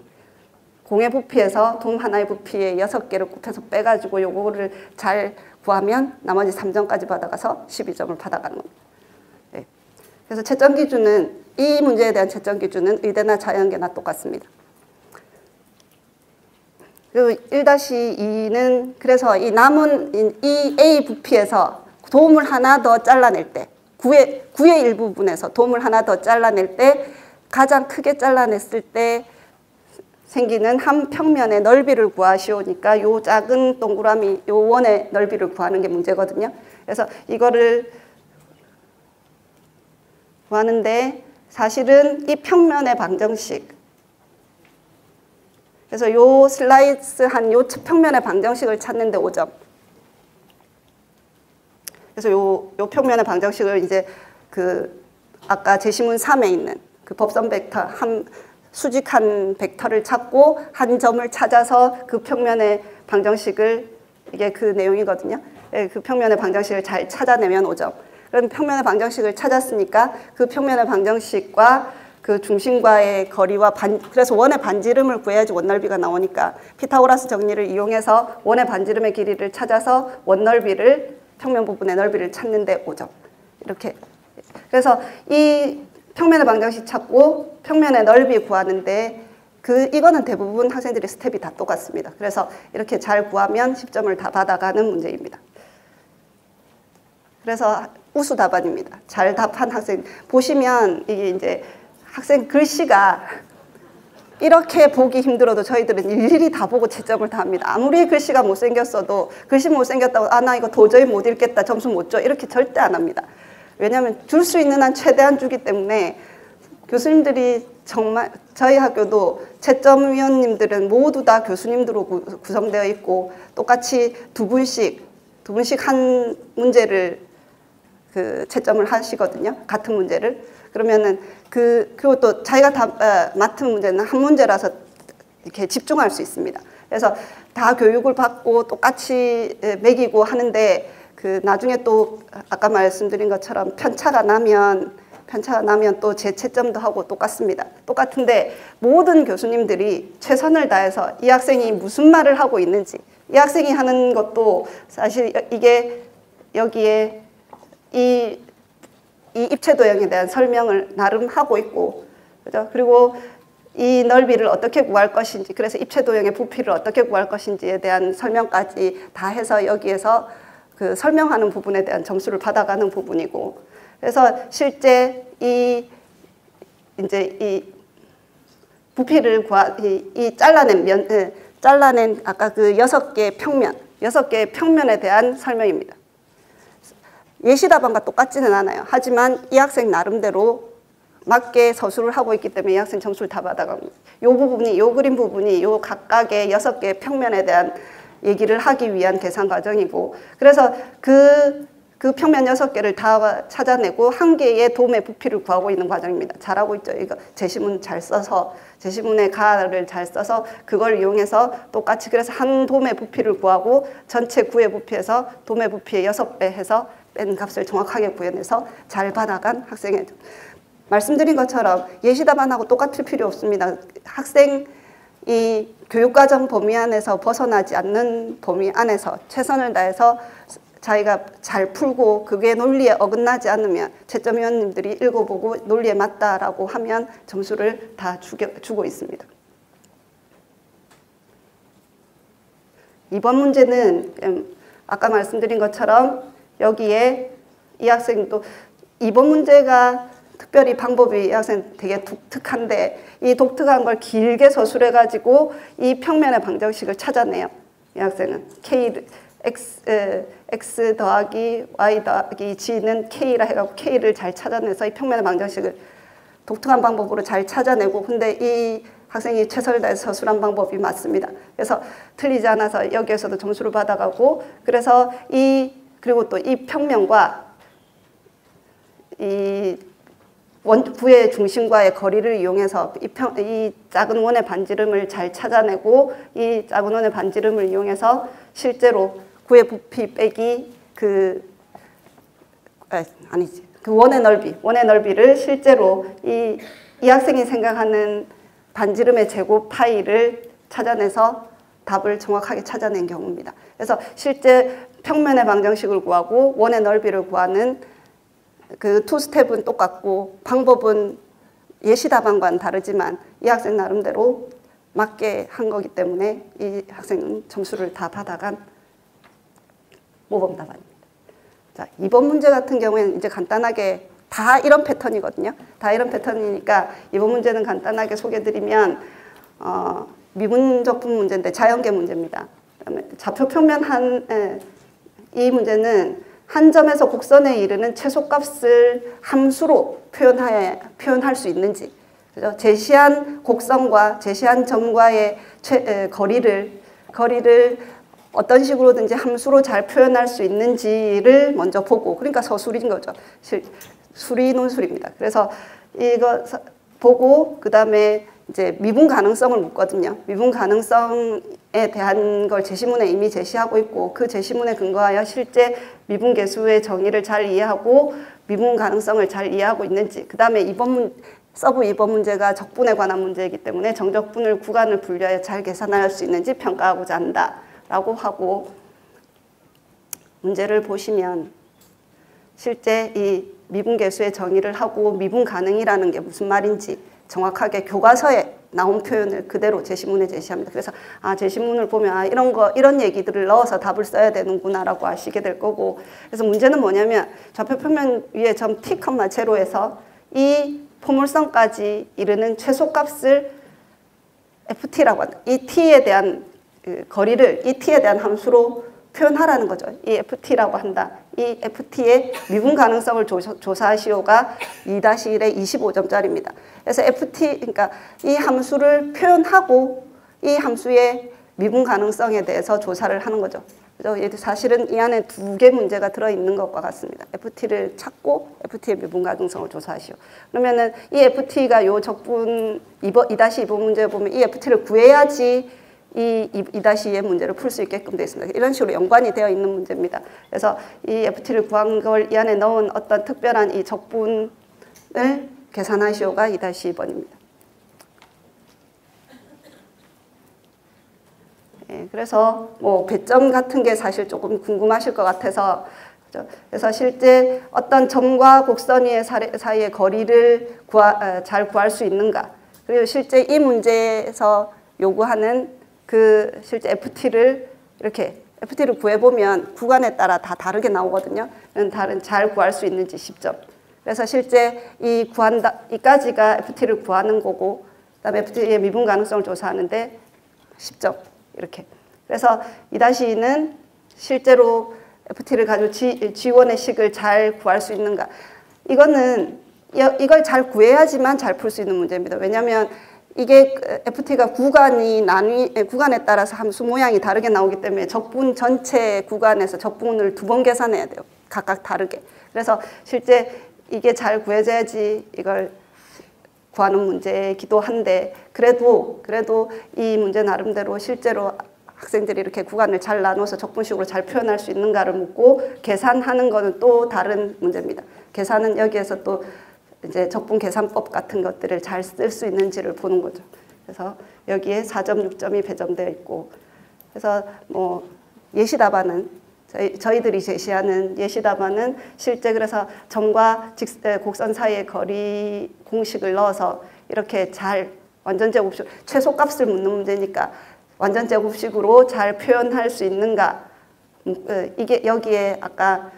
공의 부피에서 돔 하나의 부피에 6개를 곱해서 빼가지고 요거를 잘 구하면 나머지 3점까지 받아가서 12점을 받아가는 겁니다. 네. 그래서 채점 기준은, 이 문제에 대한 채점 기준은 의대나 자연계나 똑같습니다. 그리고 1-2는 그래서 이 남은 이 A 부피에서 돔을 하나 더 잘라낼 때, 구의 일부분에서 돔을 하나 더 잘라낼 때, 가장 크게 잘라냈을 때 생기는 한 평면의 넓이를 구하시오니까 요 작은 동그라미, 요 원의 넓이를 구하는 게 문제거든요. 그래서 이거를 구하는데 사실은 이 평면의 방정식, 그래서 요 슬라이스한 요 평면의 방정식을 찾는데 5점. 그래서 요 평면의 방정식을 이제 그 아까 제시문 3에 있는 그 법선 벡터, 수직한 벡터를 찾고 한 점을 찾아서 그 평면의 방정식을, 이게 그 내용이거든요. 그 평면의 방정식을 잘 찾아내면 5점. 그럼 평면의 방정식을 찾았으니까 그 평면의 방정식과 그 중심과의 거리와 그래서 원의 반지름을 구해야지 원넓이가 나오니까 피타고라스 정리를 이용해서 원의 반지름의 길이를 찾아서 원넓이를, 평면 부분의 넓이를 찾는데 5점. 이렇게. 그래서 이 평면의 방정식 찾고 평면의 넓이 구하는데 이거는 대부분 학생들의 스텝이 다 똑같습니다. 그래서 이렇게 잘 구하면 10점을 다 받아가는 문제입니다. 그래서 우수 답안입니다. 잘 답한 학생 보시면 이게 이제 학생 글씨가 이렇게 보기 힘들어도 저희들은 일일이 다 보고 채점을 다 합니다. 아무리 글씨가 못생겼어도 글씨 못생겼다고 나 이거 도저히 못 읽겠다, 점수 못 줘, 이렇게 절대 안 합니다. 왜냐하면 줄 수 있는 한 최대한 주기 때문에 교수님들이 정말, 저희 학교도 채점위원님들은 모두 다 교수님들로 구성되어 있고 똑같이 두 분씩 한 문제를 그 채점을 하시거든요. 같은 문제를. 그러면은 그리고 또 자기가 맡은 문제는 한 문제라서 이렇게 집중할 수 있습니다. 그래서 다 교육을 받고 똑같이 매기고 하는데 나중에 또 아까 말씀드린 것처럼 편차가 나면 또 재채점도 하고 똑같습니다. 똑같은데 모든 교수님들이 최선을 다해서 이 학생이 무슨 말을 하고 있는지, 이 학생이 하는 것도 사실 이게 여기에 이 입체 도형에 대한 설명을 나름 하고 있고, 그죠? 그리고 이 넓이를 어떻게 구할 것인지, 그래서 입체 도형의 부피를 어떻게 구할 것인지에 대한 설명까지 다 해서 여기에서 그 설명하는 부분에 대한 점수를 받아가는 부분이고, 그래서 실제 이 부피를 잘라낸 아까 그 6개의 평면에 대한 설명입니다. 예시답안과 똑같지는 않아요. 하지만 이 학생 나름대로 맞게 서술을 하고 있기 때문에 이 학생 점수를 다 받아갑니다. 요 그림 부분이 요 각각의 6개의 평면에 대한 얘기를 하기 위한 계산 과정이고, 그래서 그 평면 6개를 다 찾아내고 한 개의 돔의 부피를 구하고 있는 과정입니다. 잘하고 있죠. 이거 제시문 잘 써서, 제시문의 가를 잘 써서 그걸 이용해서 똑같이, 그래서 한 돔의 부피를 구하고 전체 구의 부피에서 돔의 부피의 6배 해서 뺀 값을 정확하게 구해내서 잘 받아간 학생의 말씀드린 것처럼 예시답안하고 똑같을 필요 없습니다. 학생이 교육과정 범위 안에서 벗어나지 않는 범위 안에서 최선을 다해서 자기가 잘 풀고 그게 논리에 어긋나지 않으면 채점위원님들이 읽어보고 논리에 맞다라고 하면 점수를 다 주고 있습니다. 이번 문제는 아까 말씀드린 것처럼 여기에 이 학생도 이번 문제가 특별히 방법이 이 학생 되게 독특한데 이 독특한 걸 길게 서술해 가지고 이 평면의 방정식을 찾아내요. 이 학생은 x 더하기 y 더하기 g는 k라 해갖고 k를 잘 찾아내서 이 평면의 방정식을 독특한 방법으로 잘 찾아내고, 근데 이 학생이 최선을 다해서 서술한 방법이 맞습니다. 그래서 틀리지 않아서 여기에서도 점수를 받아가고, 그래서 그리고 또 이 평면과 이 부의 중심과의 거리를 이용해서 이 작은 원의 반지름을 잘 찾아내고, 이 작은 원의 반지름을 이용해서 실제로 구의 부피 빼기 그 원의 넓이를 실제로 이 학생이 생각하는 반지름의 제곱 파이를 찾아내서 답을 정확하게 찾아낸 경우입니다. 그래서 실제 평면의 방정식을 구하고 원의 넓이를 구하는 그 투 스텝은 똑같고 방법은 예시 답안과는 다르지만 이 학생 나름대로 맞게 한 거기 때문에 이 학생은 점수를 다 받아간 모범 답안입니다. 자, 이번 문제 같은 경우에는 이제 간단하게 다 이런 패턴이거든요. 다 이런 패턴이니까 이번 문제는 간단하게 소개해드리면 미분적분 문제인데 자연계 문제입니다. 그다음에 좌표 평면 이 문제는 한 점에서 곡선에 이르는 최소값을 함수로 표현할 수 있는지, 그죠? 제시한 곡선과 제시한 점과의 거리를 어떤 식으로든지 함수로 잘 표현할 수 있는지를 먼저 보고, 그러니까 서술인 거죠. 수리 논술입니다. 그래서 이거 보고 그 다음에 이제 미분 가능성을 묻거든요. 미분 가능성에 대한 걸 제시문에 이미 제시하고 있고, 그 제시문에 근거하여 실제 미분 계수의 정의를 잘 이해하고 미분 가능성을 잘 이해하고 있는지, 그 다음에 서브 2번 문제가 적분에 관한 문제이기 때문에 정적분을 구간을 분류하여 잘 계산할 수 있는지 평가하고자 한다라고 하고, 문제를 보시면 실제 이 미분 계수의 정의를 하고 미분 가능이라는 게 무슨 말인지 정확하게 교과서에 나온 표현을 그대로 제시문에 제시합니다. 그래서 제시문을 보면 이런 얘기들을 넣어서 답을 써야 되는구나라고 아시게 될 거고, 그래서 문제는 뭐냐면 좌표 평면 위에 점 t, 제로에서 이 포물선까지 이르는 최소값을 ft라고 한다. 이 t에 대한 거리를 이 t에 대한 함수로 표현하라는 거죠. 이 ft라고 한다. 이 ft의 미분 가능성을 조사하시오가 2-1의 25점짜리입니다. 그래서 ft, 그러니까 이 함수를 표현하고 이 함수의 미분 가능성에 대해서 조사를 하는 거죠. 그래서 사실은 이 안에 2개 문제가 들어있는 것과 같습니다. FT를 찾고 FT의 미분 가능성을 조사하시오. 그러면은 이 FT가 요 적분 2-2번 문제에 보면 이 FT를 구해야지 이 2-2의 문제를 풀 수 있게끔 되어 있습니다. 이런 식으로 연관이 되어 있는 문제입니다. 그래서 이 FT를 구한 걸 이 안에 넣은 어떤 특별한 이 적분을 계산하시오가 2-2번입니다. 예, 그래서 뭐 배점 같은 게 사실 조금 궁금하실 것 같아서, 그래서 실제 어떤 점과 곡선 사이의 거리를 잘 구할 수 있는가, 그리고 실제 이 문제에서 요구하는 실제 FT를 이렇게 FT를 구해보면 구간에 따라 다 다르게 나오거든요. 잘 구할 수 있는지 10점. 그래서 실제 이까지가 FT를 구하는 거고, 그다음에 FT의 미분 가능성을 조사하는데 10점 이렇게. 그래서 2-2는 실제로 FT를 가지고 G1의 식을 잘 구할 수 있는가. 이걸 잘 구해야지만 잘 풀 수 있는 문제입니다. 왜냐하면 이게 FT가 구간에 따라서 함수 모양이 다르게 나오기 때문에 적분 전체 구간에서 적분을 2번 계산해야 돼요. 각각 다르게. 그래서 실제 이게 잘 구해져야지 이걸 구하는 문제이기도 한데, 그래도 이 문제 나름대로 실제로 학생들이 이렇게 구간을 잘 나눠서 적분식으로 잘 표현할 수 있는가를 묻고, 계산하는 거는 또 다른 문제입니다. 계산은 여기에서 또 이제 적분 계산법 같은 것들을 잘 쓸 수 있는지를 보는 거죠. 그래서 여기에 4점, 6점이 배정되어 있고, 그래서 뭐 예시 답안은 저희들이 제시하는 예시 답안은 실제 그래서 점과 곡선 사이의 거리 공식을 넣어서 이렇게 잘 완전 제곱식 최소값을 묻는 문제니까 완전 제곱식으로 잘 표현할 수 있는가, 이게 여기에 아까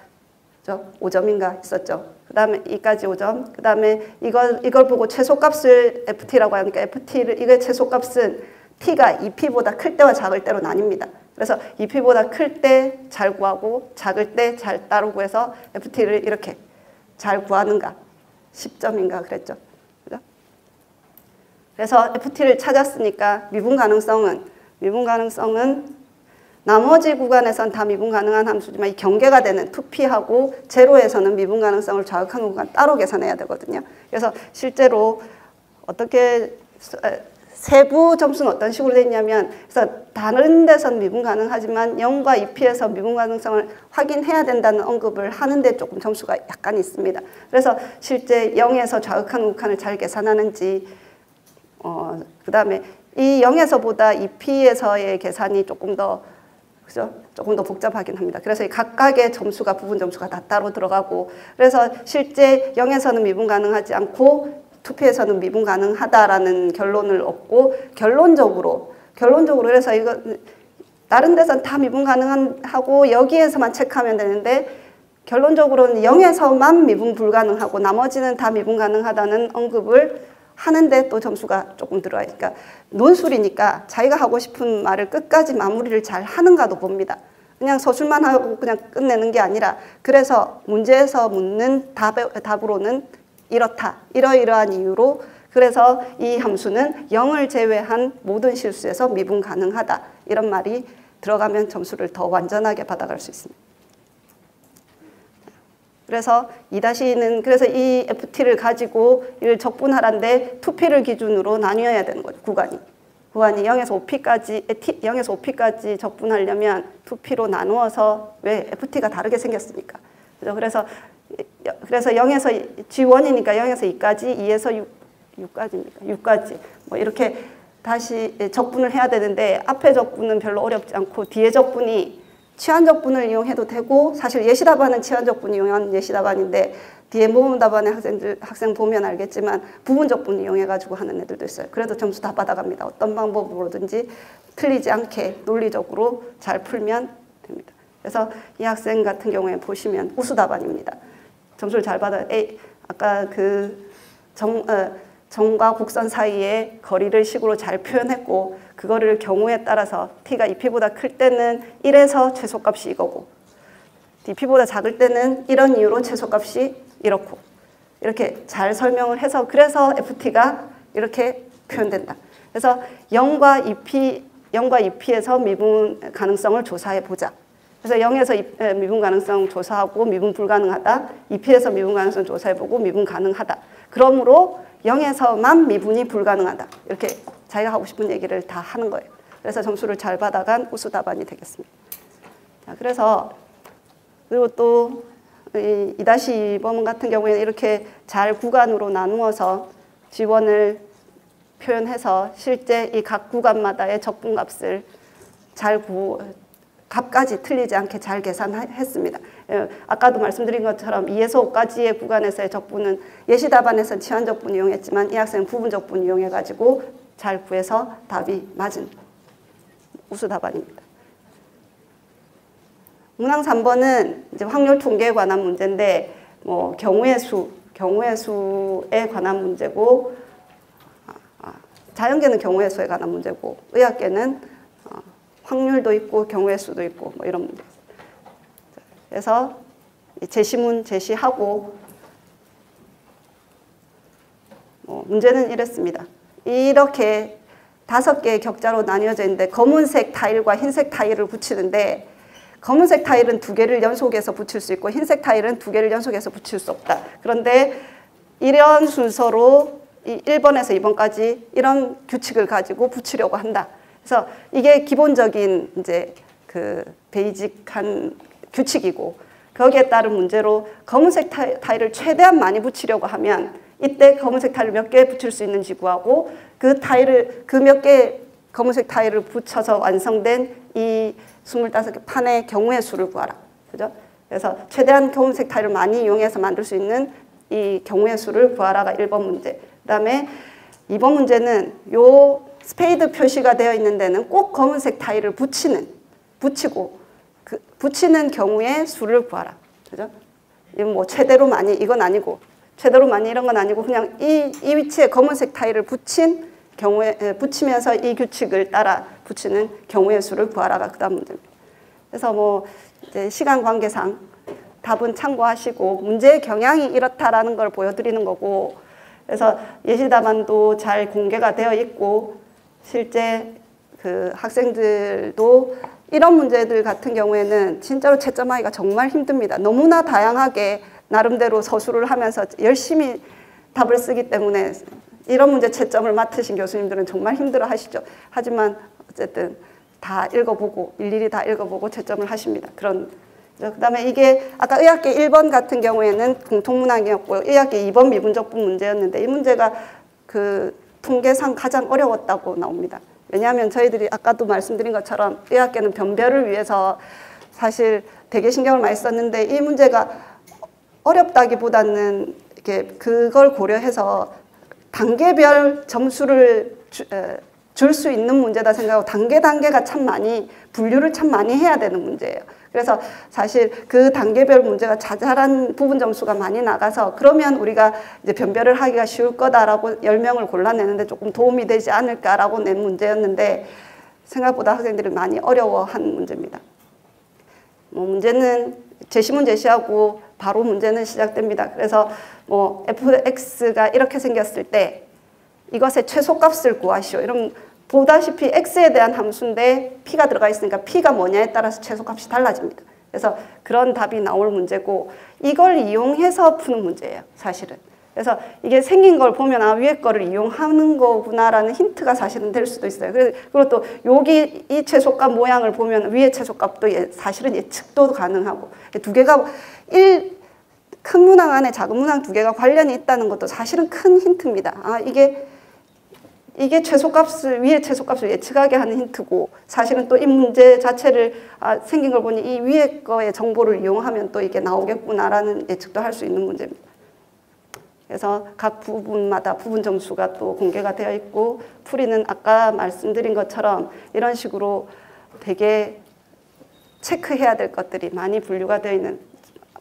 5점인가 있었죠. 그 다음에 이까지 5점. 그 다음에 이걸 보고 최소값을 FT라고 하니까 FT를, 이게 최소값은 T가 2P보다 클 때와 작을 때로 나뉩니다. 그래서 2P보다 클 때 잘 구하고 작을 때 잘 따로 구해서 FT를 이렇게 잘 구하는가. 10점인가 그랬죠. 그죠? 그래서 FT를 찾았으니까 미분 가능성은 나머지 구간에선 다 미분 가능한 함수지만 이 경계가 되는 2P하고 제로에서는 미분 가능성을 자극하는 구간 따로 계산해야 되거든요. 그래서 실제로 어떻게 세부 점수는 어떤 식으로 되어 있냐면, 그래서 다른 데선 미분 가능하지만 0과 2P에서 미분 가능성을 확인해야 된다는 언급을 하는데 조금 점수가 약간 있습니다. 그래서 실제 0에서 자극하는 구간을 잘 계산하는지, 그 다음에 이 0에서보다 2P에서의 계산이 조금 더 그죠? 조금 더 복잡하긴 합니다. 그래서 이 각각의 점수가 부분 점수가 다 따로 들어가고, 그래서 실제 0에서는 미분 가능하지 않고 2P에서는 미분 가능하다라는 결론을 얻고, 결론적으로 그래서 이거 다른 데서는 다 미분 가능하고 여기에서만 체크하면 되는데 결론적으로는 0에서만 미분 불가능하고 나머지는 다 미분 가능하다는 언급을 하는데 또 점수가 조금 들어와요. 그러니까 논술이니까 자기가 하고 싶은 말을 끝까지 마무리를 잘 하는가도 봅니다. 그냥 서술만 하고 그냥 끝내는 게 아니라, 그래서 문제에서 묻는 답으로는 이렇다, 이러이러한 이유로, 그래서 이 함수는 0을 제외한 모든 실수에서 미분 가능하다, 이런 말이 들어가면 점수를 더 완전하게 받아갈 수 있습니다. 그래서 2-2는 그래서 이 FT를 가지고 이를 적분하라는데 2P를 기준으로 나뉘어야 되는 거죠. 구간이 0에서 5P까지 적분하려면 2P로 나누어서, 왜? FT가 다르게 생겼으니까. 그래서 0에서 G1이니까 0에서 2까지, 2에서 6까지 뭐 이렇게 다시 적분을 해야 되는데, 앞에 적분은 별로 어렵지 않고 뒤에 적분이 치환 적분을 이용해도 되고, 사실 예시 답안은 치환 적분 이용한 예시 답안인데 뒤에 모범 답안의 학생 보면 알겠지만 부분 적분 이용해 가지고 하는 애들도 있어요. 그래도 점수 다 받아갑니다. 어떤 방법으로든지 틀리지 않게 논리적으로 잘 풀면 됩니다. 그래서 이 학생 같은 경우에 보시면 우수 답안입니다. 점수를 잘 받아요. 아까 그 점과 곡선 사이의 거리를 식으로 잘 표현했고, 그거를 경우에 따라서 T가 2P보다 클 때는 1에서 최소값이 이거고 2P보다 작을 때는 이런 이유로 최소값이 이렇고, 이렇게 잘 설명을 해서, 그래서 FT가 이렇게 표현된다. 그래서 0과 2P에서 미분 가능성을 조사해 보자. 그래서 0에서 미분 가능성 조사하고 미분 불가능하다, 2P에서 미분 가능성 조사해보고 미분 가능하다. 그러므로 0에서만 미분이 불가능하다. 이렇게 자기가 하고 싶은 얘기를 다 하는 거예요. 그래서 점수를 잘 받아간 우수 답안이 되겠습니다. 자, 그래서 그리고 또 2-2범 같은 경우에는 이렇게 잘 구간으로 나누어서 G1을 표현해서 실제 이 각 구간마다의 적분값을 값까지 틀리지 않게 잘 계산했습니다. 아까도 말씀드린 것처럼 2에서 5까지의 구간에서의 적분은 예시 답안에서는 치환 적분 이용했지만 이 학생은 부분 적분 이용해가지고 잘 구해서 답이 맞은 우수 답안입니다. 문항 3번은 이제 확률 통계에 관한 문제인데, 뭐 경우의 수에 관한 문제고, 자연계는 경우의 수에 관한 문제고, 의학계는 확률도 있고 경우의 수도 있고 뭐 이런 문제. 그래서 제시문 제시하고 문제는 이랬습니다. 이렇게 5개의 격자로 나뉘어져 있는데 검은색 타일과 흰색 타일을 붙이는데, 검은색 타일은 2개를 연속해서 붙일 수 있고 흰색 타일은 2개를 연속해서 붙일 수 없다. 그런데 이런 순서로 1번에서 2번까지 이런 규칙을 가지고 붙이려고 한다. 그래서 이게 기본적인 이제 그 베이직한 규칙이고, 거기에 따른 문제로 검은색 타일을 최대한 많이 붙이려고 하면 이때 검은색 타일을 몇 개 붙일 수 있는지 구하고 그 몇 개 검은색 타일을 붙여서 완성된 이 25개 판의 경우의 수를 구하라. 그죠? 그래서 최대한 검은색 타일을 많이 이용해서 만들 수 있는 이 경우의 수를 구하라가 1번 문제. 그다음에 2번 문제는 요 스페이드 표시가 되어 있는 데는 꼭 검은색 타일을 붙이고 붙이는 경우의 수를 구하라. 그죠? 이건 뭐 최대로 많이 이건 아니고 최대로 많이 이런 건 아니고 그냥 이 위치에 검은색 타일을 붙이면서 이 규칙을 따라 붙이는 경우의 수를 구하라가 그다음 문제입니다. 그래서 뭐 이제 시간 관계상 답은 참고하시고 문제의 경향이 이렇다라는 걸 보여드리는 거고, 그래서 예시 답안도 잘 공개가 되어 있고 실제 그 학생들도 이런 문제들 같은 경우에는 진짜로 채점하기가 정말 힘듭니다. 너무나 다양하게 나름대로 서술을 하면서 열심히 답을 쓰기 때문에 이런 문제 채점을 맡으신 교수님들은 정말 힘들어 하시죠. 하지만 어쨌든 다 읽어보고 일일이 다 읽어보고 채점을 하십니다. 그다음에 이게 아까 의학계 1번 같은 경우에는 공통문항이었고 의학계 2번 미분적분 문제였는데 이 문제가 그 통계상 가장 어려웠다고 나옵니다. 왜냐하면 저희들이 아까도 말씀드린 것처럼 의학계는 변별을 위해서 사실 되게 신경을 많이 썼는데 이 문제가 어렵다기보다는 이렇게 그걸 고려해서 단계별 점수를 줄 수 있는 문제다 생각하고 단계가 참 많이 분류를 참 많이 해야 되는 문제예요. 그래서 사실 그 단계별 문제가 자잘한 부분 점수가 많이 나가서 그러면 우리가 이제 변별을 하기가 쉬울 거다라고 10명을 골라내는데 조금 도움이 되지 않을까라고 낸 문제였는데 생각보다 학생들이 많이 어려워한 문제입니다. 뭐 문제는 제시문 제시하고 바로 문제는 시작됩니다. 그래서 뭐 fx가 이렇게 생겼을 때 이것의 최소값을 구하시오. 이러면 보다시피 x에 대한 함수인데 p가 들어가 있으니까 p가 뭐냐에 따라서 최소값이 달라집니다. 그래서 그런 답이 나올 문제고 이걸 이용해서 푸는 문제예요, 사실은. 그래서 이게 생긴 걸 보면 아 위에 거를 이용하는 거구나라는 힌트가 사실은 될 수도 있어요. 그리고 또 여기 이 최소값 모양을 보면 위에 최소값도 사실은 예측도 가능하고 두 개가 큰 문항 안에 작은 문항 두 개가 관련이 있다는 것도 사실은 큰 힌트입니다. 아 이게 최소값을 위에 최소값을 예측하게 하는 힌트고 사실은 또 이 문제 자체를 생긴 걸 보니 이 위에 거의 정보를 이용하면 또 이게 나오겠구나라는 예측도 할 수 있는 문제입니다. 그래서 각 부분마다 부분 점수가 또 공개가 되어 있고 풀이는 아까 말씀드린 것처럼 이런 식으로 되게 체크해야 될 것들이 많이 분류가 되어 있는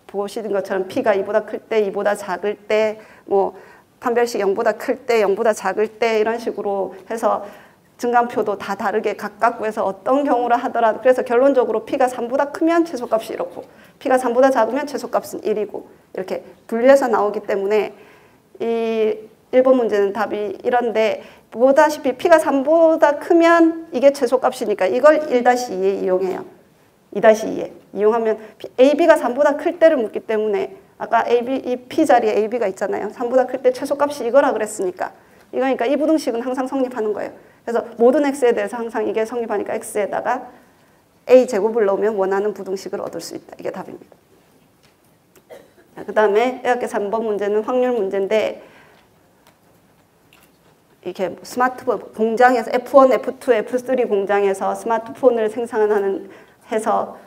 보시는 것처럼 P가 2보다 클 때, 2보다 작을 때, 뭐 판별식 0보다 클 때, 0보다 작을 때 이런 식으로 해서 증감표도 다 다르게 각각 구해서 어떤 경우라 하더라도 그래서 결론적으로 P가 3보다 크면 최소값이 이렇고 P가 3보다 작으면 최소값은 1이고 이렇게 분류해서 나오기 때문에 이 1번 문제는 답이 이런데 보다시피 P가 3보다 크면 이게 최소값이니까 이걸 1-2에 이용해요. 2-2에 이용하면 AB가 3보다 클 때를 묻기 때문에 아까 이 P 자리에 AB가 있잖아요. 3보다 클 때 최소값이 이거라 그랬으니까 이거니까 이 부등식은 항상 성립하는 거예요. 그래서 모든 X에 대해서 항상 이게 성립하니까 X에다가 A 제곱을 넣으면 원하는 부등식을 얻을 수 있다. 이게 답입니다. 그 다음에 의학계 3번 문제는 확률 문제인데 이렇게 스마트폰 공장에서 F1, F2, F3 공장에서 스마트폰을 해서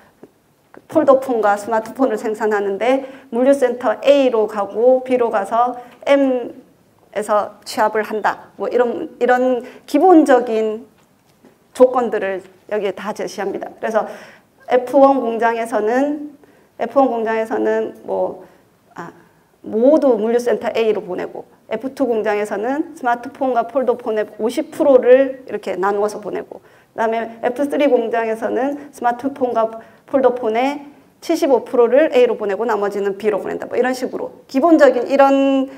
폴더폰과 스마트폰을 생산하는데 물류센터 A로 가고 B로 가서 M에서 취합을 한다. 뭐 이런 기본적인 조건들을 여기에 다 제시합니다. 그래서 F1 공장에서는 모두 물류센터 A로 보내고 F2 공장에서는 스마트폰과 폴더폰의 50%를 이렇게 나누어서 보내고 그다음에 F3 공장에서는 스마트폰과 폴더폰의 75%를 A로 보내고 나머지는 B로 보낸다. 뭐 이런 식으로 기본적인 이런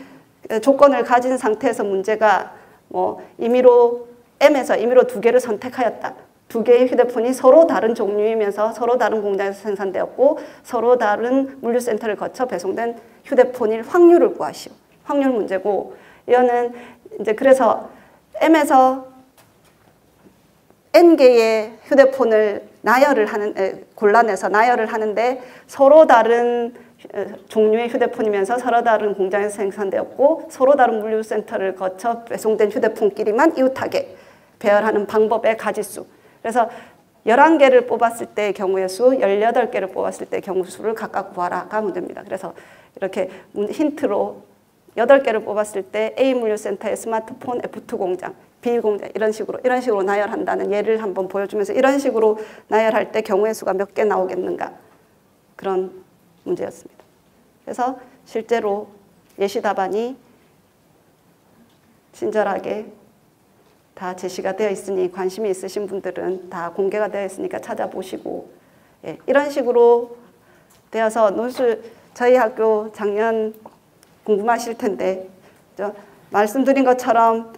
조건을 가진 상태에서 문제가 뭐 M에서 임의로 두 개를 선택하였다. 두 개의 휴대폰이 서로 다른 종류이면서 서로 다른 공장에서 생산되었고 서로 다른 물류센터를 거쳐 배송된 휴대폰일 확률을 구하시오. 확률 문제고 이거는 이제 그래서 M에서 N개의 휴대폰을 골라내서 나열을 하는데 서로 다른 종류의 휴대폰이면서 서로 다른 공장에서 생산되었고 서로 다른 물류센터를 거쳐 배송된 휴대폰끼리만 이웃하게 배열하는 방법의 가지수. 그래서 11개를 뽑았을 때의 경우의 수, 18개를 뽑았을 때의 경우 수를 각각 구하라가 문제입니다. 그래서 이렇게 힌트로 8개를 뽑았을 때 A 물류센터의 스마트폰 F2 공장, B 공장 이런 식으로 나열한다는 예를 한번 보여주면서 이런 식으로 나열할 때 경우의 수가 몇 개 나오겠는가 그런 문제였습니다. 그래서 실제로 예시 답안이 친절하게 다 제시가 되어 있으니 관심이 있으신 분들은 다 공개가 되어 있으니까 찾아보시고, 예, 이런 식으로 되어서 논술 저희 학교 작년 궁금하실 텐데 말씀드린 것처럼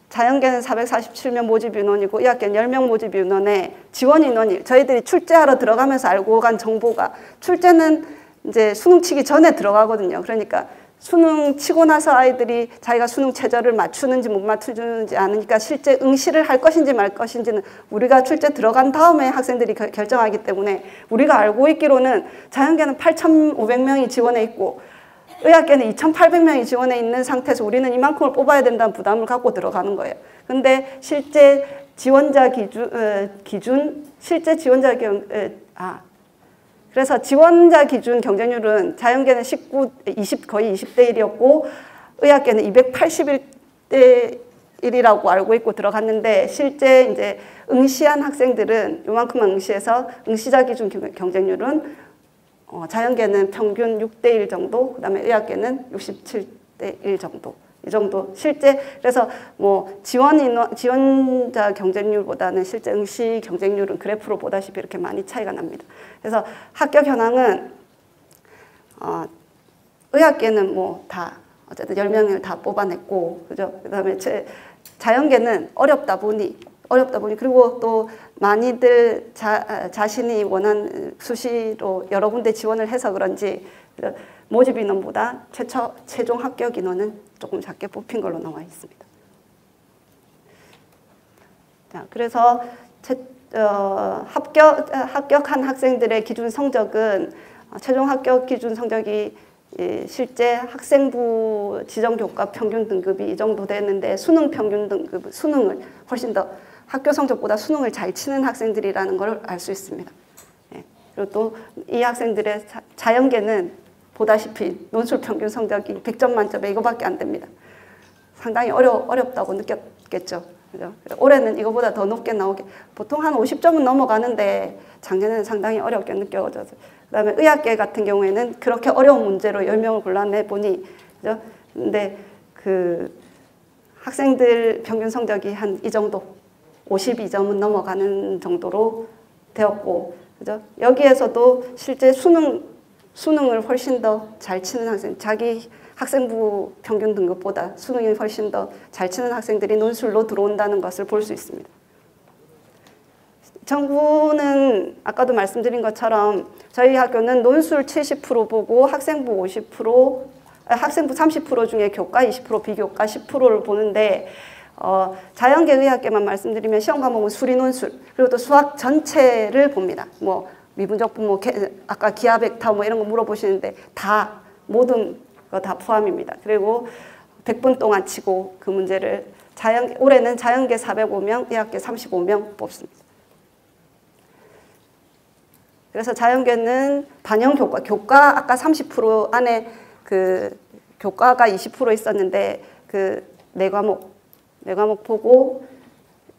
자연계는 447명 모집 인원이고 의학계는 10명 모집 인원에 지원 인원이 저희들이 출제하러 들어가면서 알고 간 정보가 출제는 이제 수능 치기 전에 들어가거든요. 그러니까 수능 치고 나서 아이들이 자기가 수능 최저를 맞추는지 못 맞추는지 아니까 실제 응시를 할 것인지 말 것인지는 우리가 출제 들어간 다음에 학생들이 결정하기 때문에 우리가 알고 있기로는 자연계는 8,500명이 지원해 있고 의학계는 2,800명이 지원해 있는 상태에서 우리는 이만큼을 뽑아야 된다는 부담을 갖고 들어가는 거예요. 근데 실제 지원자 실제 지원자 그래서 지원자 기준 경쟁률은 자연계는 거의 20대 1이었고 의학계는 281대 1이라고 알고 있고 들어갔는데 실제 이제 응시한 학생들은 요만큼만 응시해서 응시자 기준 경쟁률은 자연계는 평균 6대 1 정도, 그다음에 의학계는 67대 1 정도. 이 정도 실제 그래서 뭐 지원자 경쟁률보다는 실제 응시 경쟁률은 그래프로 보다시피 이렇게 많이 차이가 납니다. 그래서 합격 현황은 의학계는 뭐 다 어쨌든 10명을 다 뽑아냈고, 그죠? 그다음에 자연계는 어렵다 보니 그리고 또 많이들 자신이 원하는 수시로 여러 군데 지원을 해서 그런지 모집 인원보다 최종 합격 인원은 조금 작게 뽑힌 걸로 나와 있습니다. 자, 그래서 합격한 학생들의 기준 성적은 최종 합격 기준 성적이 실제 학생부 지정교과 평균 등급이 이 정도 됐는데 수능 평균 등급, 수능을 훨씬 더 학교 성적보다 수능을 잘 치는 학생들이라는 걸 알 수 있습니다. 예. 그리고 또 이 학생들의 자연계는 보다시피 논술 평균 성적이 100점 만점에 이거밖에 안 됩니다. 상당히 어렵다고 느꼈겠죠. 그죠? 올해는 이거보다 더 높게 나오게 보통 한 50점은 넘어가는데 작년에는 상당히 어렵게 느껴져서 그다음에 의학계 같은 경우에는 그렇게 어려운 문제로 10명을 골라내 보니 그죠? 근데 그 학생들 평균 성적이 한 이 정도 52점은 넘어가는 정도로 되었고, 그죠? 여기에서도 실제 수능을 훨씬 더 잘 치는 학생, 자기 학생부 평균 등급보다 수능이 훨씬 더 잘 치는 학생들이 논술로 들어온다는 것을 볼 수 있습니다. 정부는 아까도 말씀드린 것처럼 저희 학교는 논술 70% 보고 학생부 50%, 학생부 30% 중에 교과 20%, 비교과 10%를 보는데 자연계 의학계만 말씀드리면 시험 과목은 수리 논술 그리고 또 수학 전체를 봅니다. 뭐 미분적 뭐 아까 기하 벡터 뭐 이런 거 물어보시는데 다 모든 거 다 포함입니다. 그리고 100분 동안 치고 그 문제를 올해는 자연계 405명, 의학계 35명 뽑습니다. 그래서 자연계는 반영 교과 아까 30% 안에 그 교과가 20% 있었는데 그 네 과목 보고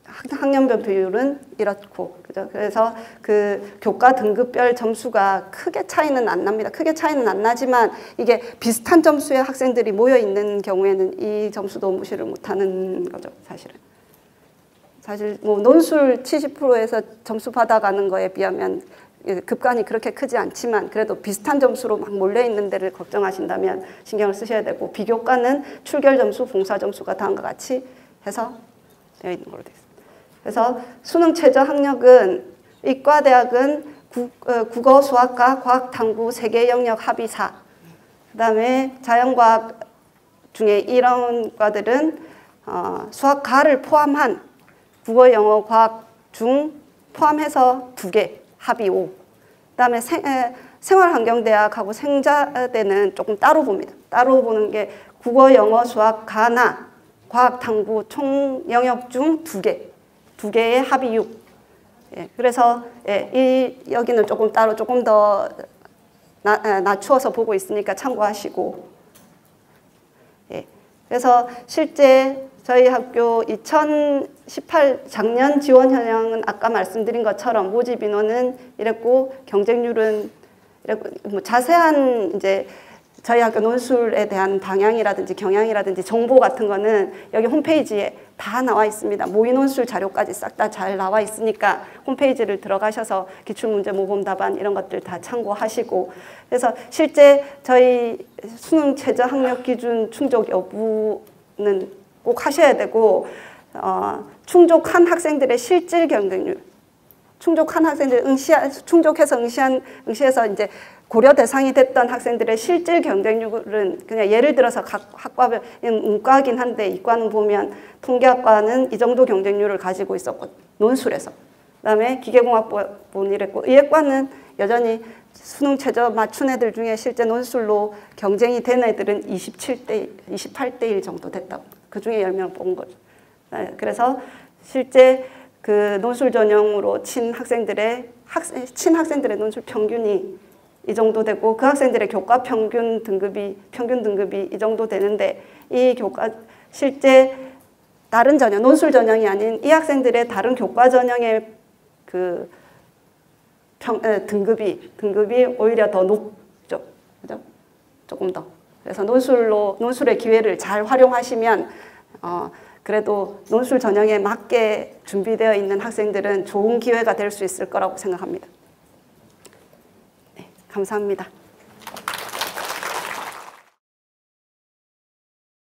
학년별 비율은 이렇고, 그죠? 그래서 그 교과 등급별 점수가 크게 차이는 안 납니다. 크게 차이는 안 나지만 이게 비슷한 점수의 학생들이 모여 있는 경우에는 이 점수도 무시를 못하는 거죠, 사실은. 사실 뭐 논술 70%에서 점수 받아가는 거에 비하면 급간이 그렇게 크지 않지만 그래도 비슷한 점수로 막 몰려 있는 데를 걱정하신다면 신경을 쓰셔야 되고, 비교과는 출결 점수, 봉사 점수가 다음과 같이 해서 되어 있는 걸로 되어 있습니다. 그래서 수능 최저 학력은 의과대학은 국어, 수학과, 과학, 탐구 3개 영역 합의 4. 그다음에 자연과학 중에 이런 과들은 수학과를 포함한 국어, 영어, 과학 중 포함해서 2개 합의 5. 그다음에 생활환경대학하고 생자대는 조금 따로 봅니다. 따로 보는 게 국어, 영어, 수학, 가나, 과학, 탐구 총 영역 중 두 개의 합이 6. 예, 그래서 여기는 조금 따로 조금 더 낮추어서 보고 있으니까 참고하시고. 예, 그래서 실제 저희 학교 2018 작년 지원 현황은 아까 말씀드린 것처럼 모집 인원은 이랬고 경쟁률은 이랬고 뭐 자세한 이제 저희 학교 논술에 대한 방향이라든지 경향이라든지 정보 같은 거는 여기 홈페이지에 다 나와 있습니다. 모의 논술 자료까지 싹 다 잘 나와 있으니까 홈페이지를 들어가셔서 기출문제 모범 답안 이런 것들 다 참고하시고, 그래서 실제 저희 수능 최저 학력 기준 충족 여부는 꼭 하셔야 되고, 충족한 학생들의 실질 경쟁률, 충족한 학생들 충족해서 응시해서 이제 고려 대상이 됐던 학생들의 실질 경쟁률은 그냥 예를 들어서 각 학과별 문과긴 한데 이과는 보면 통계학과는 이 정도 경쟁률을 가지고 있었고 논술에서, 그다음에 기계공학부는 이랬고 의예과는 여전히 수능 최저 맞춘 애들 중에 실제 논술로 경쟁이 된 애들은 28대 1 정도 됐다고. 그 중에 10명 뽑은 거죠. 그래서 실제 그 논술 전형으로 친 학생들의 논술 평균이 이 정도 되고 그 학생들의 교과 평균 등급이 이 정도 되는데, 이 교과 실제 다른 전형, 논술 전형이 아닌 이 학생들의 다른 교과 전형의 그 등급이 오히려 더 높죠. 그죠? 조금 더. 그래서 논술의 기회를 잘 활용하시면 그래도 논술 전형에 맞게 준비되어 있는 학생들은 좋은 기회가 될 수 있을 거라고 생각합니다. 네, 감사합니다.